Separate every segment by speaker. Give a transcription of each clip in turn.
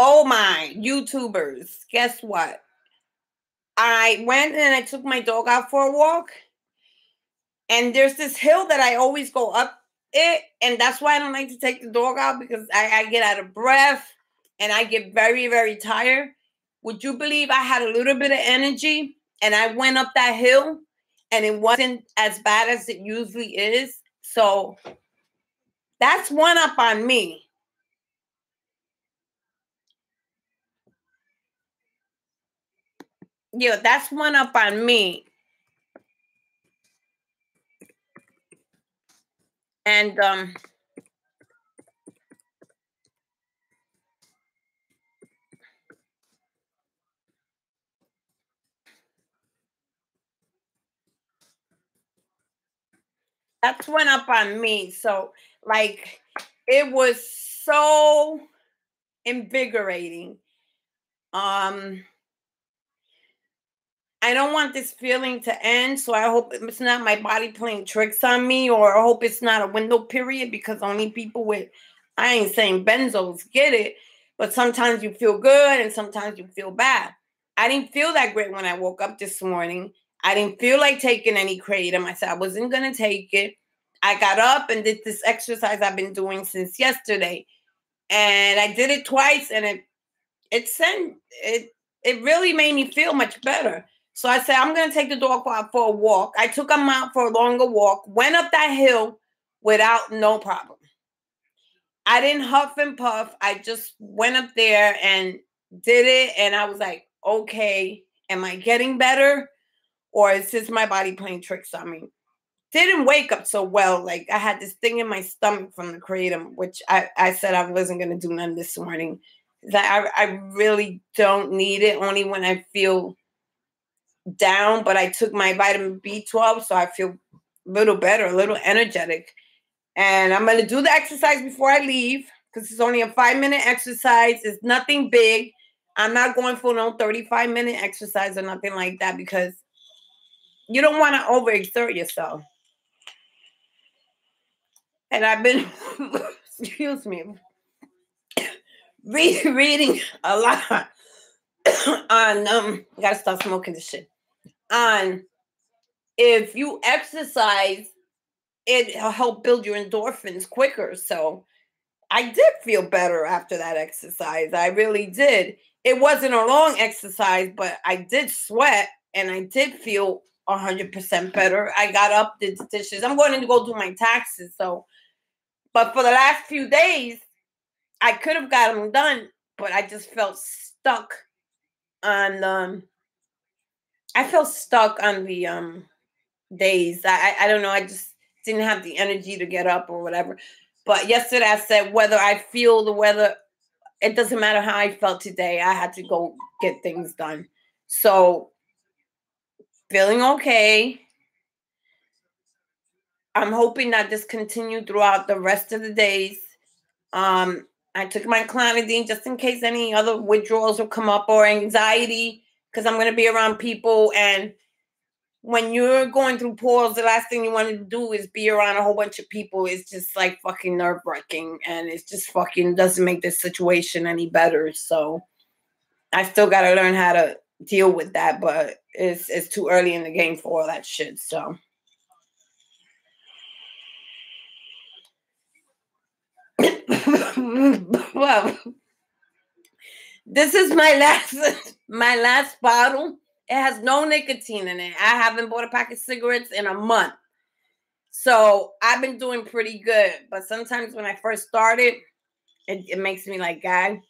Speaker 1: Oh my, YouTubers. Guess what? I went and I took my dog out for a walk. And there's this hill that I always go up it. And that's why I don't like to take the dog out, because I get out of breath and I get very, very tired. Would you believe I had a little bit of energy and I went up that hill and it wasn't as bad as it usually is? So that's one up on me. Yeah, that's one up on me. And that's one up on me. So like it was so invigorating. Um I don't want this feeling to end, so I hope it's not my body playing tricks on me, or I hope it's not a window period, because only people with, I ain't saying benzos, get it, but sometimes you feel good and sometimes you feel bad. I didn't feel that great when I woke up this morning. I didn't feel like taking any kratom. I said I wasn't going to take it. I got up and did this exercise I've been doing since yesterday. And I did it twice, and it really made me feel much better. So I said, I'm going to take the dog out for a walk. I took him out for a longer walk, went up that hill without no problem. I didn't huff and puff. I just went up there and did it. And I was like, okay, am I getting better? Or is this my body playing tricks on me? Didn't wake up so well. Like I had this thing in my stomach from the kratom, which I said I wasn't going to do none this morning. That I really don't need it, only when I feel down. But I took my vitamin B12, so I feel a little better, a little energetic. And I'm going to do the exercise before I leave, because it's only a 5-minute exercise. It's nothing big. I'm not going for no 35-minute exercise or nothing like that, because you don't want to overexert yourself. And I've been, excuse me, reading a lot on gotta stop smoking this shit. On if you exercise, it'll help build your endorphins quicker. So I did feel better after that exercise. I really did. It wasn't a long exercise, but I did sweat and I did feel 100% better. I got up, did the dishes. I'm going to go do my taxes. So, but for the last few days, I could have got them done, but I just felt stuck on I felt stuck on the days. I don't know. I just didn't have the energy to get up or whatever. But yesterday I said whether I feel the weather, it doesn't matter how I felt today. I had to go get things done. So feeling okay. I'm hoping that this continued throughout the rest of the days. I took my clonidine just in case any other withdrawals will come up or anxiety, because I'm going to be around people. And when you're going through pause, the last thing you want to do is be around a whole bunch of people. It's just like fucking nerve wracking, and it's just fucking doesn't make the situation any better. So I still got to learn how to deal with that, but it's too early in the game for all that shit. So. Well, this is my last bottle. It has no nicotine in it. I haven't bought a pack of cigarettes in a month. So I've been doing pretty good. But sometimes when I first started, it makes me like gag.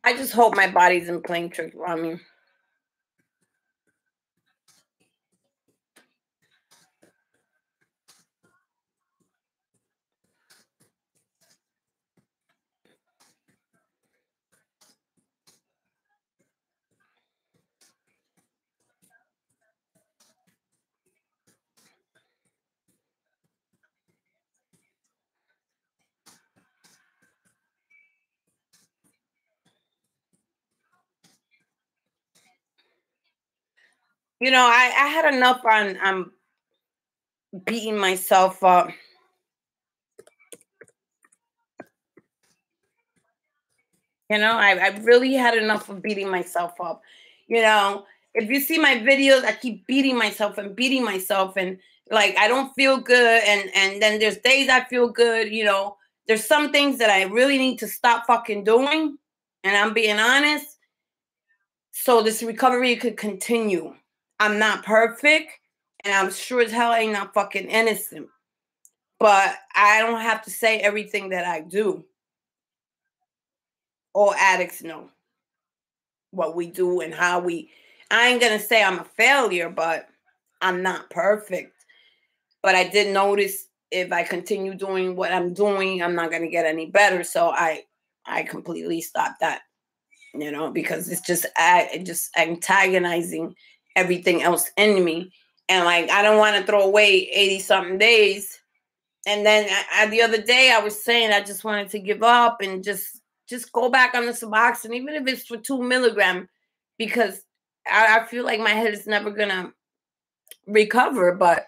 Speaker 1: I just hope my body isn't playing tricks on me. You know, I had enough on beating myself up. You know, I really had enough of beating myself up. You know, if you see my videos, I keep beating myself and beating myself, and like I don't feel good, and then there's days I feel good. You know, there's some things that I really need to stop fucking doing, and I'm being honest. So this recovery could continue. I'm not perfect, and I'm sure as hell ain't not fucking innocent. But I don't have to say everything that I do. All addicts know what we do and how we. I ain't gonna say I'm a failure, but I'm not perfect. But I did notice if I continue doing what I'm doing, I'm not gonna get any better. So I completely stopped that, you know, because it's just antagonizing everything else in me. And like I don't want to throw away 80 something days. And then the other day I was saying I just wanted to give up and just go back on the Suboxone, even if it's for 2 milligram, because I feel like my head is never gonna recover. But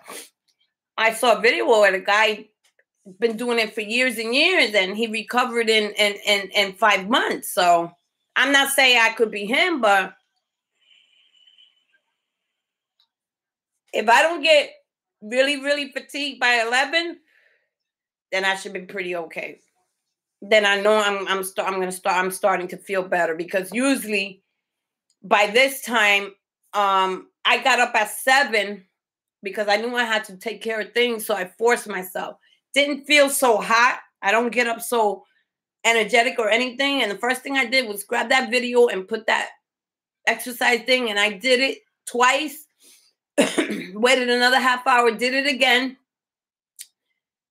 Speaker 1: I saw a video where the guy been doing it for years and years, and he recovered in 5 months. So I'm not saying I could be him, but if I don't get really fatigued by 11, then I should be pretty okay. Then I know I'm starting to feel better, because usually by this time I got up at 7 because I knew I had to take care of things, so I forced myself. Didn't feel so hot. I don't get up so energetic or anything, and the first thing I did was grab that video and put that exercise thing, and I did it twice. Waited another half hour, did it again,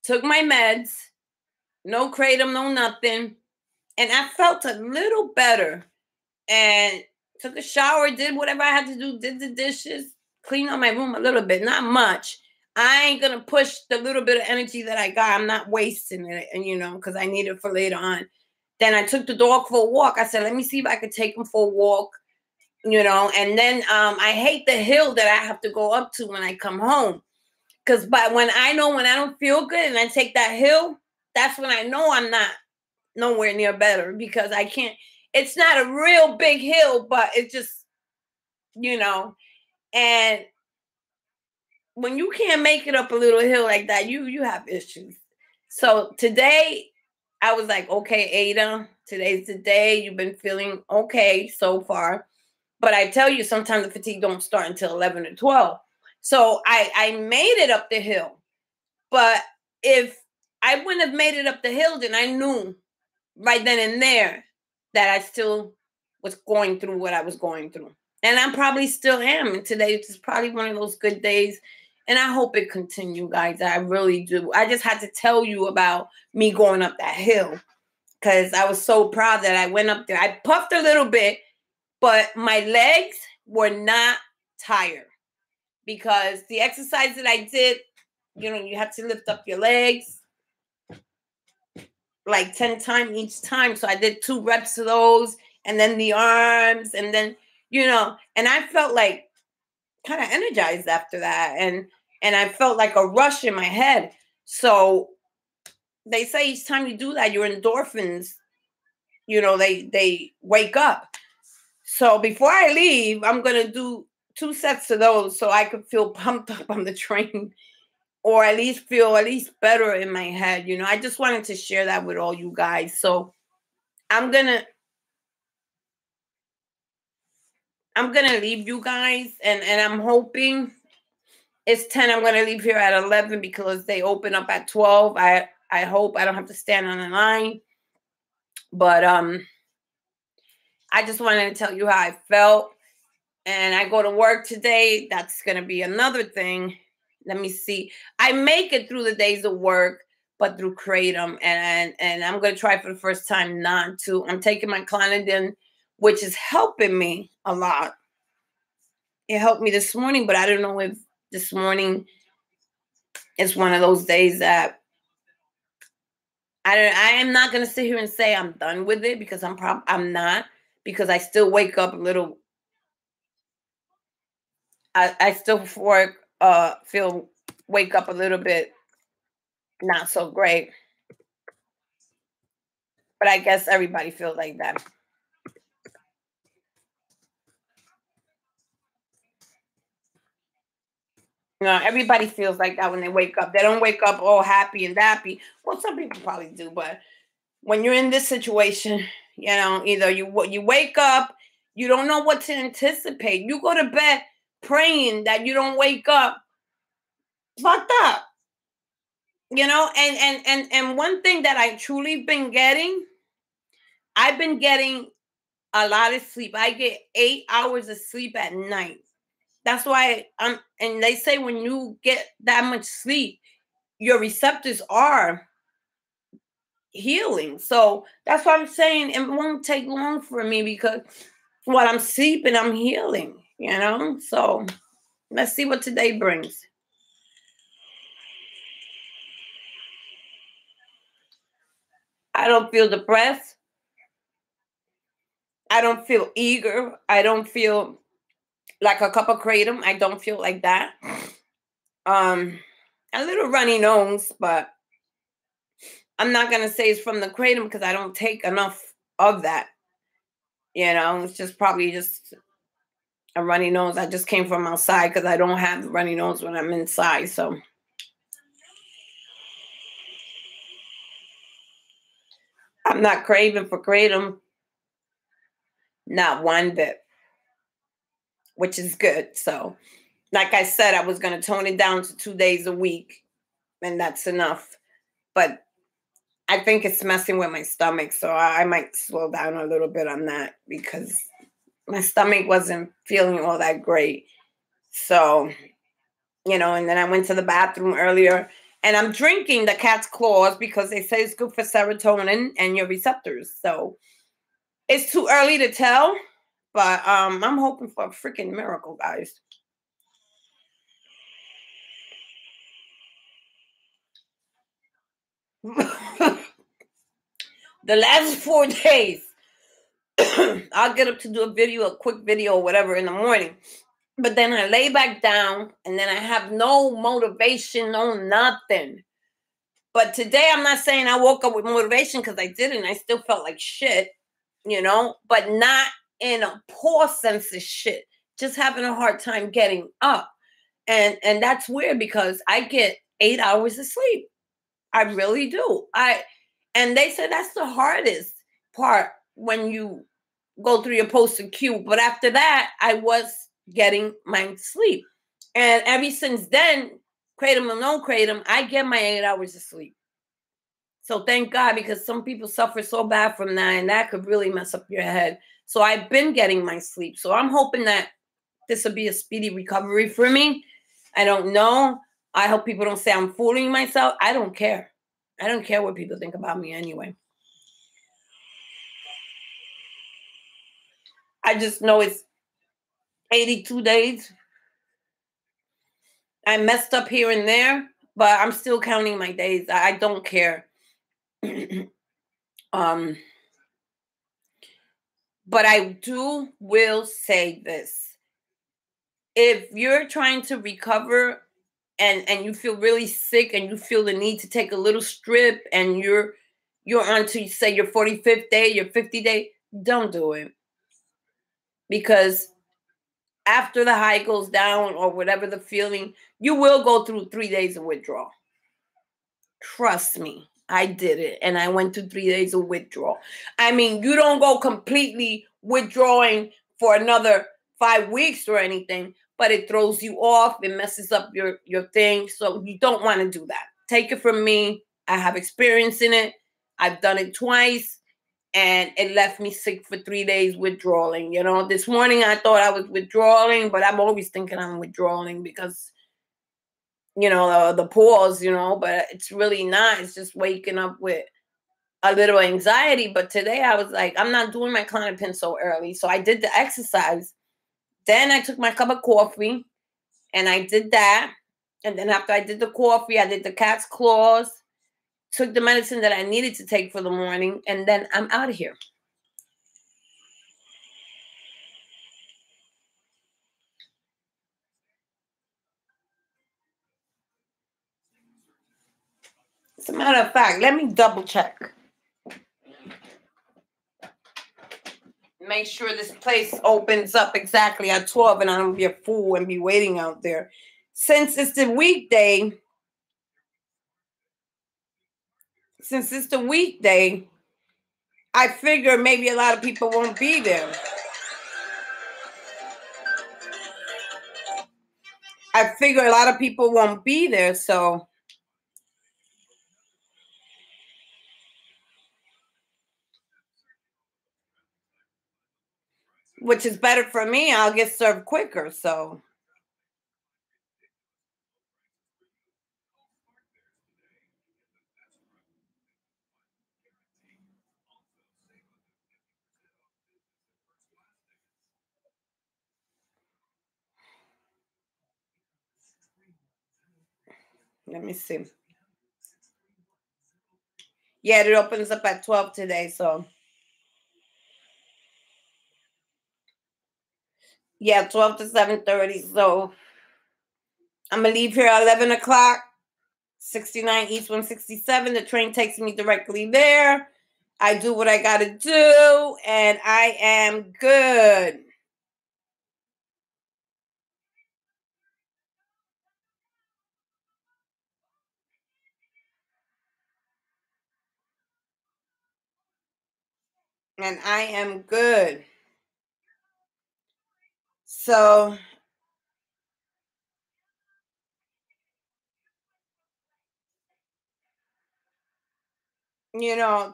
Speaker 1: took my meds, no kratom, no nothing, and I felt a little better. And took a shower, did whatever I had to do, did the dishes, cleaned up my room a little bit, not much. I ain't gonna push the little bit of energy that I got. I'm not wasting it, and you know, because I need it for later on. Then I took the dog for a walk. I said, let me see if I could take him for a walk, you know. And then I hate the hill that I have to go up to when I come home. But when I don't feel good and I take that hill, that's when I know I'm not nowhere near better, because I can't. It's not a real big hill, but it's just, you know. And when you can't make it up a little hill like that, you have issues. So today I was like, okay, Ada, today's the day. You've been feeling okay so far. But I tell you, sometimes the fatigue don't start until 11 or 12. So I made it up the hill. But if I wouldn't have made it up the hill, then I knew right then and there that I still was going through what I was going through. And I probably still am. And today is probably one of those good days. And I hope it continue, guys. I really do. I just had to tell you about me going up that hill, because I was so proud that I went up there. I puffed a little bit, but my legs were not tired, because the exercise that I did, you know, you have to lift up your legs like 10 times each time. So I did 2 reps of those, and then the arms, and then, you know, and I felt like kind of energized after that. And I felt like a rush in my head. So they say each time you do that, your endorphins, you know, they wake up. So before I leave, I'm gonna do 2 sets of those so I could feel pumped up on the train, or at least feel better in my head. You know, I just wanted to share that with all you guys. So I'm gonna leave you guys, and I'm hoping it's 10. I'm gonna leave here at 11 because they open up at 12. I hope I don't have to stand on the line. But I just wanted to tell you how I felt. And I go to work today. That's gonna be another thing. Let me see. I make it through the days of work, but through kratom, and I'm gonna try for the first time not to. I'm taking my Clonidine, which is helping me a lot. It helped me this morning, but I don't know if this morning is one of those days that I am not gonna sit here and say I'm done with it, because I'm not, because I still wake up a little I still feel wake up a little bit not so great, but I guess everybody feels like that. Everybody feels like that when they wake up. They don't wake up all happy and dappy. Well, some people probably do, but when you're in this situation, either you wake up, you don't know what to anticipate. You go to bed praying that you don't wake up fucked up. And one thing that I truly been getting, I've been getting a lot of sleep. I get 8 hours of sleep at night. That's why and they say when you get that much sleep, your receptors are healing. So that's why I'm saying it won't take long for me because while I'm sleeping, I'm healing. So let's see what today brings. I don't feel depressed. I don't feel eager. I don't feel like a cup of kratom. I don't feel like that. A little runny nose, but I'm not gonna say it's from the kratom because I don't take enough of that. It's just probably just a runny nose. I just came from outside because I don't have the runny nose when I'm inside. So I'm not craving for kratom, not one bit, which is good. So, like I said, I was gonna tone it down to 2 days a week, and that's enough. But I think it's messing with my stomach, so I might slow down a little bit on that because my stomach wasn't feeling all that great. So, and then I went to the bathroom earlier and I'm drinking the cat's claws because they say it's good for serotonin and your receptors. So it's too early to tell, but I'm hoping for a freaking miracle, guys. The last 4 days, I'll get up to do a quick video or whatever in the morning. But then I lay back down and then I have no motivation, no nothing. But today I'm not saying I woke up with motivation because I didn't. I still felt like shit, but not in a poor sense of shit. Just having a hard time getting up. And that's weird because I get 8 hours of sleep. I really do. And they said that's the hardest part when you go through your post acute. But after that, I was getting my sleep. And ever since then, kratom or no kratom, I get my 8 hours of sleep. So thank God, because some people suffer so bad from that, and that could really mess up your head. So I've been getting my sleep. So I'm hoping that this will be a speedy recovery for me. I don't know. I hope people don't say I'm fooling myself. I don't care. I don't care what people think about me anyway. I just know it's 82 days. I messed up here and there, but I'm still counting my days. I don't care. um, but I will say this. If you're trying to recover and you feel really sick and you feel the need to take a little strip and you're on to say your 45th day, your 50th day, don't do it. Because after the high goes down or whatever the feeling, you will go through 3 days of withdrawal. Trust me, I did it. And I went through 3 days of withdrawal. I mean, you don't go completely withdrawing for another 5 weeks or anything, but it throws you off. It messes up your thing. So you don't want to do that. Take it from me. I have experience in it. I've done it twice. And it left me sick for 3 days withdrawing. This morning I thought I was withdrawing, but I'm always thinking I'm withdrawing because, the pause, but it's really not. It's just waking up with a little anxiety. But today I was like, I'm not doing my Klonopin so early. So I did the exercise. Then I took my cup of coffee and I did that. And then after I did the coffee, I did the cat's claws, took the medicine that I needed to take for the morning, and then I'm out of here. As a matter of fact, let me double check. Make sure this place opens up exactly at 12 and I don't be a fool and be waiting out there. Since it's the weekday, I figure maybe a lot of people won't be there. I figure a lot of people won't be there, so which is better for me. I'll get served quicker, so let me see. Yeah, it opens up at 12 today, so yeah, 12 to 7:30. So I'm gonna leave here at 11 o'clock. 69 East 167. The train takes me directly there. I do what I gotta do, and I am good. And I am good. So,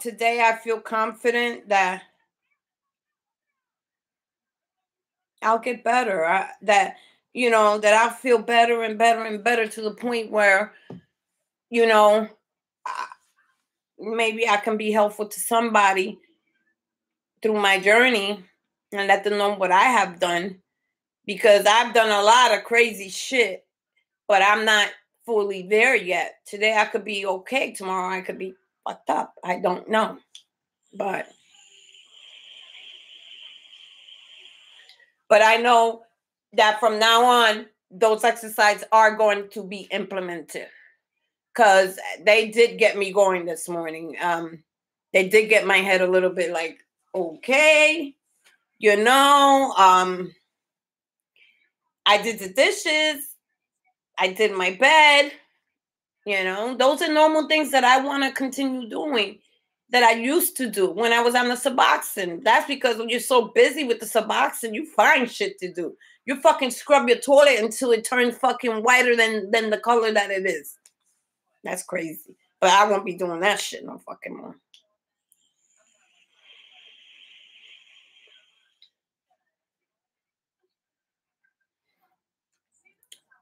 Speaker 1: today I feel confident that I'll get better. That I'll feel better and better and better to the point where, you know, maybe I can be helpful to somebody through my journey and let them know what I have done, because I've done a lot of crazy shit, but I'm not fully there yet. Today I could be okay. Tomorrow I could be fucked up. I don't know. But I know that from now on, those exercises are going to be implemented, because they did get me going this morning. They did get my head a little bit like, okay, I did the dishes. I did my bed. Those are normal things that I want to continue doing that I used to do when I was on the Suboxone. That's because when you're so busy with the Suboxone, you find shit to do. You fucking scrub your toilet until it turns fucking whiter than the color that it is. That's crazy. But I won't be doing that shit no fucking more.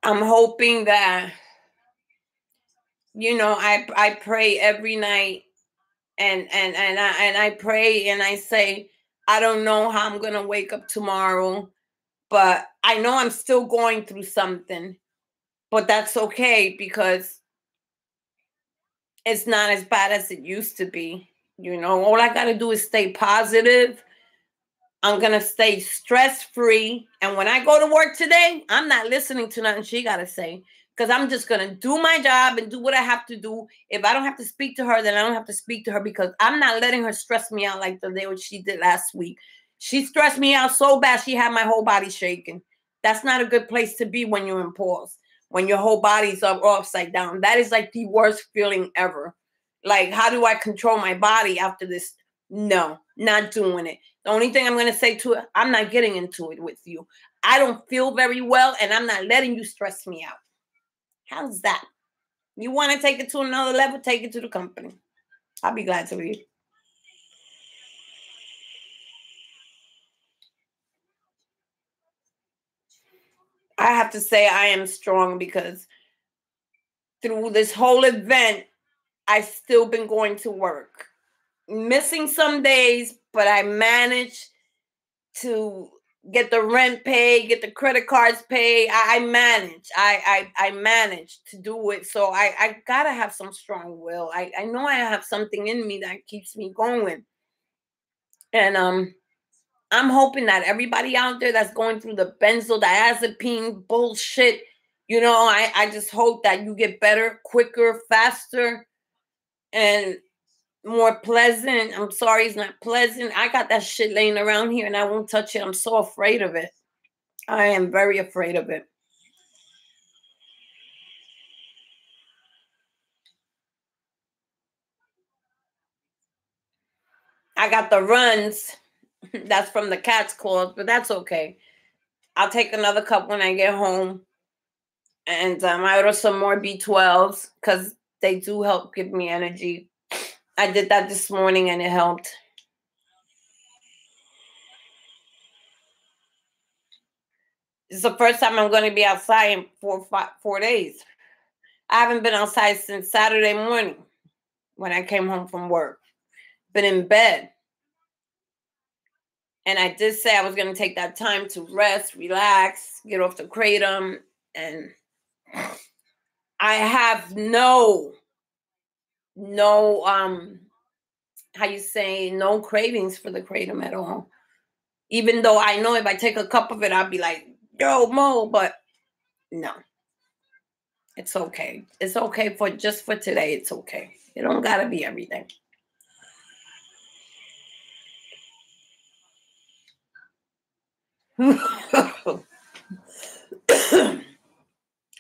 Speaker 1: I'm hoping that, I pray every night, and I pray and I say, I don't know how I'm gonna wake up tomorrow, but I know I'm still going through something. But that's okay, because it's not as bad as it used to be. All I gotta do is stay positive. I'm gonna stay stress-free. And when I go to work today, I'm not listening to nothing she gotta say, because I'm just gonna do my job and do what I have to do. If I don't have to speak to her, then I don't have to speak to her, because I'm not letting her stress me out like the day what she did last week. She stressed me out so bad she had my whole body shaking. That's not a good place to be when you're in pause, when your whole body's up or upside down. That is like the worst feeling ever. Like, how do I control my body after this? No, not doing it. The only thing I'm going to say to it, I'm not getting into it with you. I don't feel very well, and I'm not letting you stress me out. How's that? You want to take it to another level? Take it to the company. I'll be glad to read. I have to say I am strong, because through this whole event, I've still been going to work. Missing some days, but I managed to get the rent paid, get the credit cards paid. I managed. I managed to do it. So I gotta have some strong will. I know I have something in me that keeps me going. And I'm hoping that everybody out there that's going through the benzodiazepine bullshit, I just hope that you get better, quicker, faster. and more pleasant. I'm sorry it's not pleasant. I got that shit laying around here and I won't touch it. I'm so afraid of it. I am very afraid of it. I got the runs. That's from the cat's claws, but that's okay. I'll take another cup when I get home. And I order some more B12s because they do help give me energy. I did that this morning and it helped. It's the first time I'm going to be outside in 4 days. I haven't been outside since Saturday morning when I came home from work. Been in bed. And I did say I was going to take that time to rest, relax, get off the kratom. And I have no, how you say, no cravings for the kratom at all. Even though I know if I take a cup of it, I'll be like, yo, Mo, but no. It's okay. It's okay for just for today. It's okay. It don't gotta be everything.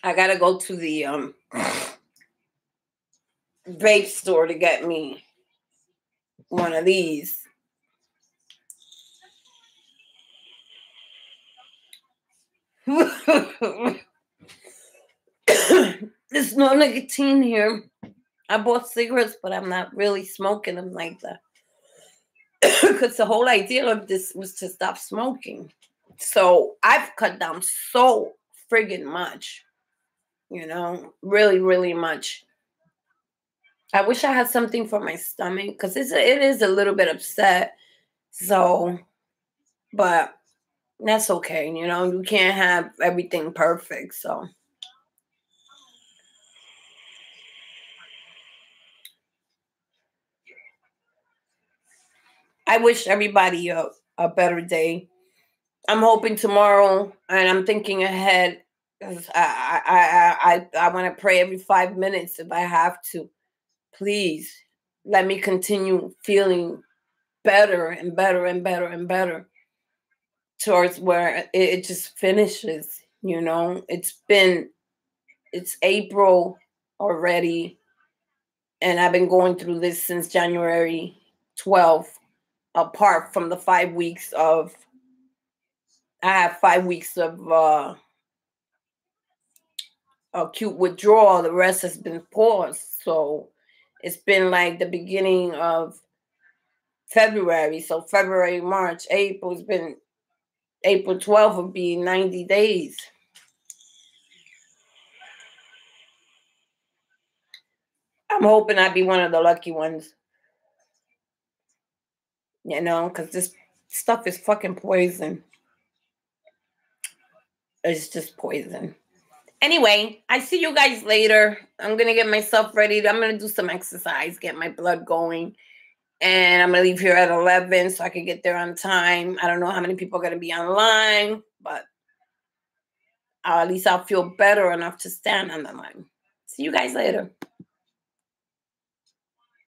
Speaker 1: I gotta go to the vape store to get me one of these. There's no nicotine here. I bought cigarettes, but I'm not really smoking them like that. Because the whole idea of this was to stop smoking. So I've cut down so friggin' much. Really, really much. I wish I had something for my stomach because it is a little bit upset. So, but that's okay. You can't have everything perfect. So, I wish everybody a better day. I'm hoping tomorrow, and I'm thinking ahead. 'Cause I want to pray every 5 minutes if I have to. Please let me continue feeling better and better and better and better towards where it just finishes. It's April already, and I've been going through this since January 12th, apart from the 5 weeks of I have 5 weeks of acute withdrawal. The rest has been paused. So it's been like the beginning of February. So February, March, April. It's been April 12th will be 90 days. I'm hoping I'd be one of the lucky ones. Because this stuff is fucking poison. It's just poison. Anyway, I see you guys later. I'm going to get myself ready. I'm going to do some exercise, get my blood going. And I'm going to leave here at 11 so I can get there on time. I don't know how many people are going to be online, but at least I'll feel better enough to stand on the line. See you guys later.